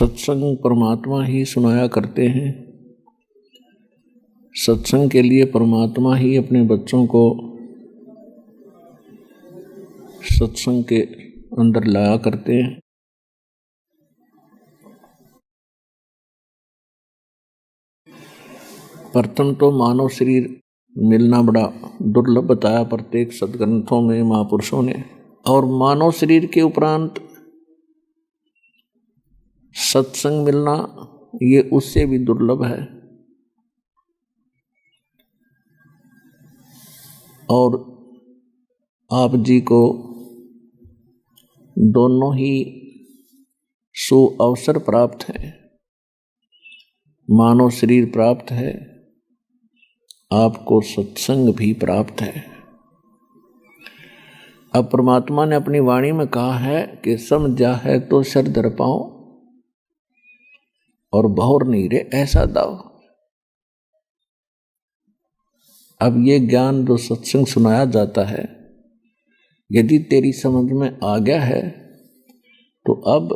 सत्संग परमात्मा ही सुनाया करते हैं। सत्संग के लिए परमात्मा ही अपने बच्चों को सत्संग के अंदर लाया करते हैं। प्रथम तो मानव शरीर मिलना बड़ा दुर्लभ बताया प्रत्येक सदग्रंथों में महापुरुषों ने, और मानव शरीर के उपरांत सत्संग मिलना ये उससे भी दुर्लभ है। और आप जी को दोनों ही सुअवसर प्राप्त है। मानव शरीर प्राप्त है, आपको सत्संग भी प्राप्त है। अब परमात्मा ने अपनी वाणी में कहा है कि समझा है तो सर धर पाओ और बहुर नहीं रे ऐसा दाव। अब ये ज्ञान जो सत्संग सुनाया जाता है, यदि तेरी समझ में आ गया है तो अब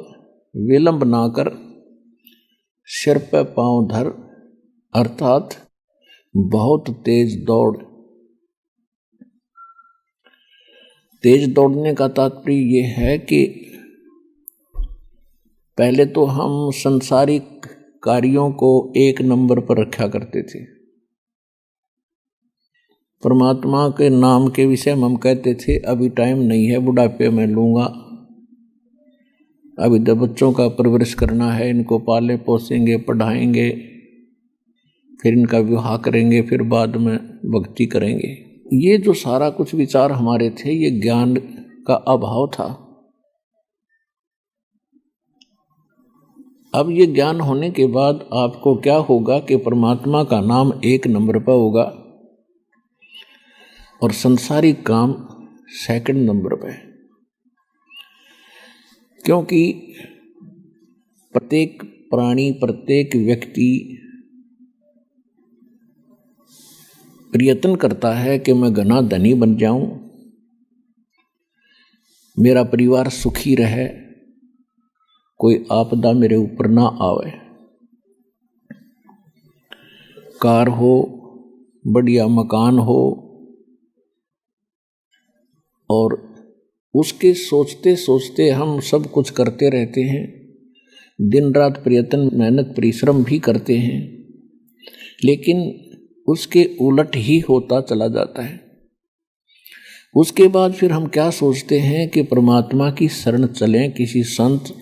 विलंब ना कर सिर पे पांव धर, अर्थात बहुत तेज दौड़। तेज दौड़ने का तात्पर्य ये है कि पहले तो हम संसारिक कार्यों को एक नंबर पर रखा करते थे। परमात्मा के नाम के विषय में हम कहते थे अभी टाइम नहीं है, बुढ़ापे में लूँगा, अभी तो बच्चों का परवरिश करना है, इनको पाले पोसेंगे, पढ़ाएंगे, फिर इनका विवाह करेंगे, फिर बाद में भक्ति करेंगे। ये जो सारा कुछ विचार हमारे थे, ये ज्ञान का अभाव था। अब ये ज्ञान होने के बाद आपको क्या होगा कि परमात्मा का नाम एक नंबर पर होगा और संसारिक काम सेकंड नंबर पे। क्योंकि प्रत्येक प्राणी, प्रत्येक व्यक्ति प्रयत्न करता है कि मैं घना धनी बन जाऊं, मेरा परिवार सुखी रहे, कोई आपदा मेरे ऊपर ना आवे, कार हो, बढ़िया मकान हो, और उसके सोचते सोचते हम सब कुछ करते रहते हैं। दिन रात प्रयत्न, मेहनत, परिश्रम भी करते हैं, लेकिन उसके उलट ही होता चला जाता है। उसके बाद फिर हम क्या सोचते हैं कि परमात्मा की शरण चलें, किसी संत,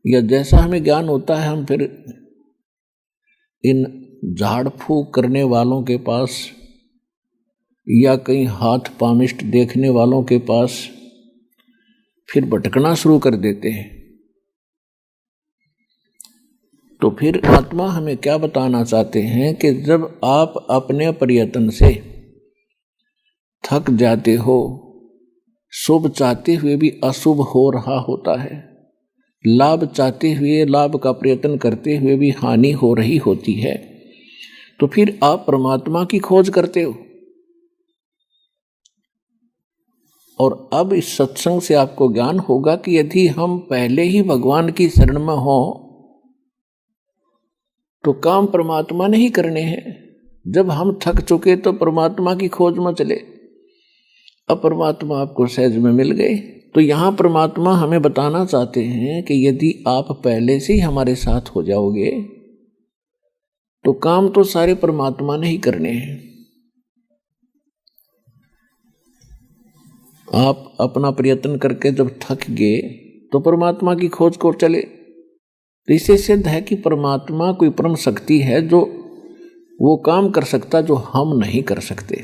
या जैसा हमें ज्ञान होता है हम फिर इन झाड़ फूक करने वालों के पास या कहीं हाथ पामिष्ट देखने वालों के पास फिर भटकना शुरू कर देते हैं। तो फिर आत्मा हमें क्या बताना चाहते हैं कि जब आप अपने प्रयत्न से थक जाते हो, शुभ चाहते हुए भी अशुभ हो रहा होता है, लाभ चाहते हुए, लाभ का प्रयत्न करते हुए भी हानि हो रही होती है, तो फिर आप परमात्मा की खोज करते हो। और अब इस सत्संग से आपको ज्ञान होगा कि यदि हम पहले ही भगवान की शरण में हों तो काम परमात्मा ने ही करने हैं। जब हम थक चुके तो परमात्मा की खोज में चले, अब परमात्मा आपको सहज में मिल गए। तो यहाँ परमात्मा हमें बताना चाहते हैं कि यदि आप पहले से ही हमारे साथ हो जाओगे तो काम तो सारे परमात्मा ने ही करने हैं। आप अपना प्रयत्न करके जब थक गए तो परमात्मा की खोज को चले। तो इससे सिद्ध है कि परमात्मा कोई परम शक्ति है जो वो काम कर सकता जो हम नहीं कर सकते,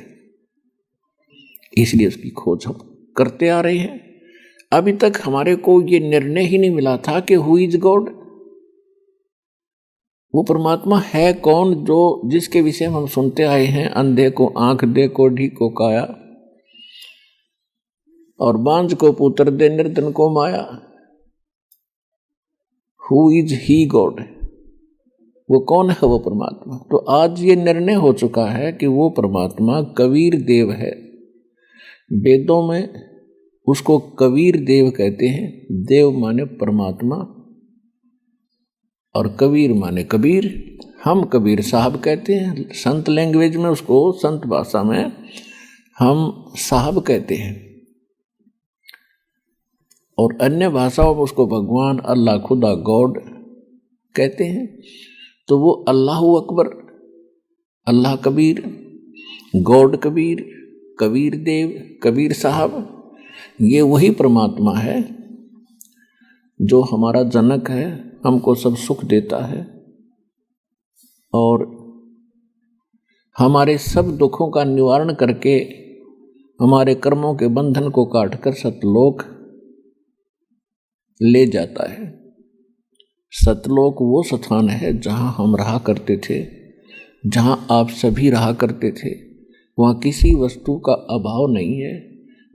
इसलिए उसकी खोज हम करते आ रहे हैं। अभी तक हमारे को ये निर्णय ही नहीं मिला था कि हु इज गॉड, वो परमात्मा है कौन जो जिसके विषय में हम सुनते आए हैं, अंधे को आंख दे, कोढ़ी को काया, और बांझ को पुत्र दे, निर्धन को माया। हु इज ही गॉड, वो कौन है वो परमात्मा। तो आज ये निर्णय हो चुका है कि वो परमात्मा कबीर देव है। वेदों में उसको कबीर देव कहते हैं। देव माने परमात्मा, और कबीर माने कबीर, हम कबीर साहब कहते हैं। संत लैंग्वेज में उसको, संत भाषा में हम साहब कहते हैं, और अन्य भाषाओं में उसको भगवान, अल्लाह, खुदा, गॉड कहते हैं। तो वो अल्लाह अकबर, अल्लाह कबीर, गॉड कबीर, कबीर देव, कबीर साहब, ये वही परमात्मा है जो हमारा जनक है, हमको सब सुख देता है और हमारे सब दुखों का निवारण करके हमारे कर्मों के बंधन को काटकर सतलोक ले जाता है। सतलोक वो स्थान है जहाँ हम रहा करते थे, जहाँ आप सभी रहा करते थे। वहाँ किसी वस्तु का अभाव नहीं है,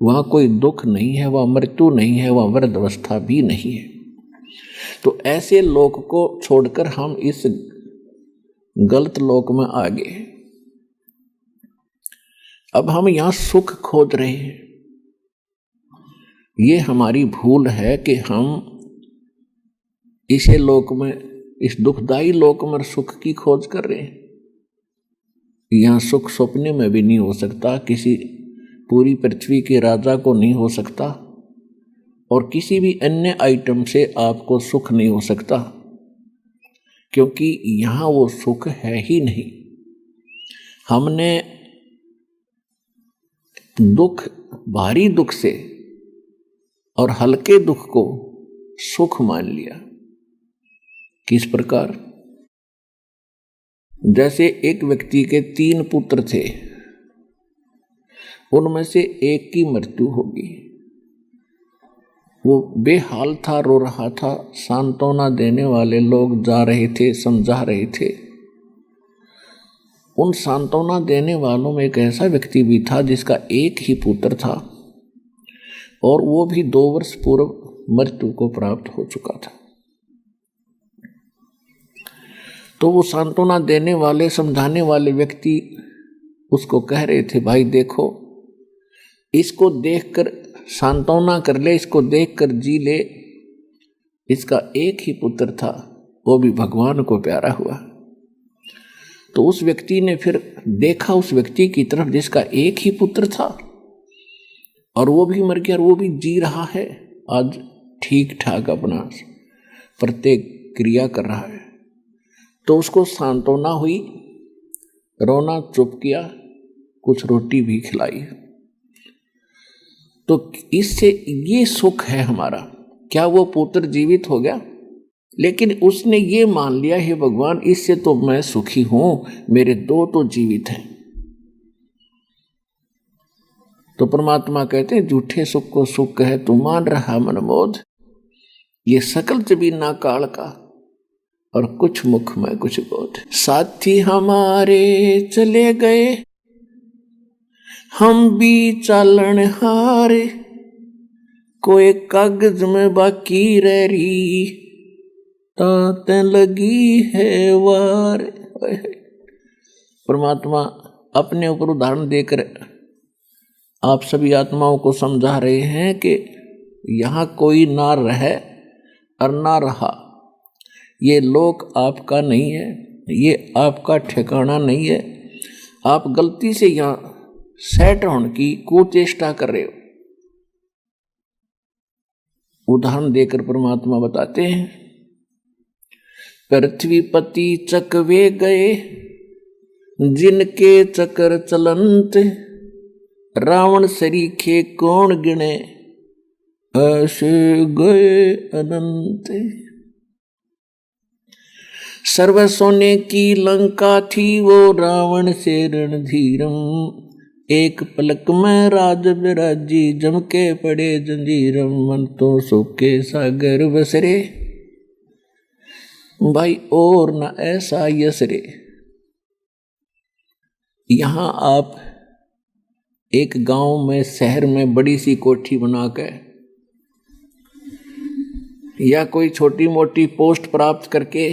वहाँ कोई दुख नहीं है, वहाँ मृत्यु नहीं है, वहाँ वृद्धावस्था भी नहीं है। तो ऐसे लोक को छोड़कर हम इस गलत लोक में आ गए। अब हम यहाँ सुख खोज रहे हैं। ये हमारी भूल है कि हम इसे लोक में, इस दुखदाई लोक में सुख की खोज कर रहे हैं। यहाँ सुख सपने में भी नहीं हो सकता, किसी पूरी पृथ्वी के राजा को नहीं हो सकता, और किसी भी अन्य आइटम से आपको सुख नहीं हो सकता, क्योंकि यहाँ वो सुख है ही नहीं। हमने दुख, भारी दुख से और हल्के दुख को सुख मान लिया। किस प्रकार? जैसे एक व्यक्ति के 3 पुत्र थे, उनमें से एक की मृत्यु होगी। वो बेहाल था, रो रहा था, सांत्वना देने वाले लोग जा रहे थे, समझा रहे थे। उन सांत्वना देने वालों में एक ऐसा व्यक्ति भी था जिसका एक ही पुत्र था और वो भी 2 वर्ष पूर्व मृत्यु को प्राप्त हो चुका था। तो वो सांत्वना देने वाले, समझाने वाले व्यक्ति उसको कह रहे थे, भाई देखो, इसको देखकर सांत्वना कर ले, इसको देखकर जी ले, इसका एक ही पुत्र था, वो भी भगवान को प्यारा हुआ। तो उस व्यक्ति ने फिर देखा उस व्यक्ति की तरफ जिसका एक ही पुत्र था और वो भी मर गया और वो भी जी रहा है, आज ठीक ठाक अपना प्रत्येक क्रिया कर रहा है। तो उसको सांत्वना हुई, रोना चुप किया, कुछ रोटी भी खिलाई। तो इससे ये सुख है हमारा। क्या वो पुत्र जीवित हो गया? लेकिन उसने ये मान लिया, हे भगवान, इससे तो मैं सुखी हूं, मेरे 2 तो जीवित हैं। तो परमात्मा कहते हैं, झूठे सुख को सुख है, तू मान रहा मनमोद, ये सकल जबीना काल का, और कुछ मुख में कुछ बोध। साथी हमारे चले गए, हम भी चालन हारे, कोई कागज में बाकी रह रही, ताते लगी है वार। परमात्मा अपने ऊपर उदाहरण देकर आप सभी आत्माओं को समझा रहे हैं कि यहाँ कोई ना रहे और ना रहा। ये लोक आपका नहीं है, ये आपका ठिकाना नहीं है। आप गलती से यहाँ सेट होने की कुचेष्टा कर रहे हो। उदाहरण देकर परमात्मा बताते हैं, पृथ्वीपति चकवे गए, जिनके चक्र चलंत, रावण सरीखे कौन गिने, ऐसे गए अनंत। सर्व सोने की लंका थी, वो रावण से रणधीरम, एक पलक में राज विराजी, जम के पड़े जंजीरम, मन तो सूखे सागर बसरे, भाई और न ऐसा यसरे। यहाँ आप एक गांव में, शहर में बड़ी सी कोठी बनाकर या कोई छोटी मोटी पोस्ट प्राप्त करके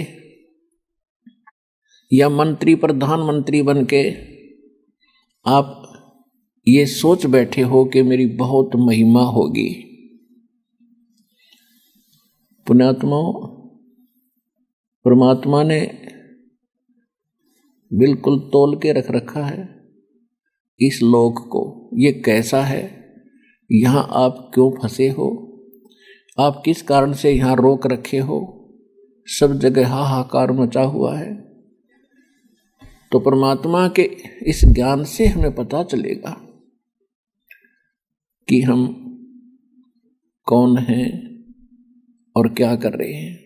या मंत्री, प्रधानमंत्री बन के आप ये सोच बैठे हो कि मेरी बहुत महिमा होगी। पुण्यात्माओं, परमात्मा ने बिल्कुल तौल के रख रखा है इस लोक को। ये कैसा है, यहाँ आप क्यों फंसे हो, आप किस कारण से यहाँ रोक रखे हो, सब जगह हाहाकार मचा हुआ है। तो परमात्मा के इस ज्ञान से हमें पता चलेगा कि हम कौन हैं और क्या कर रहे हैं।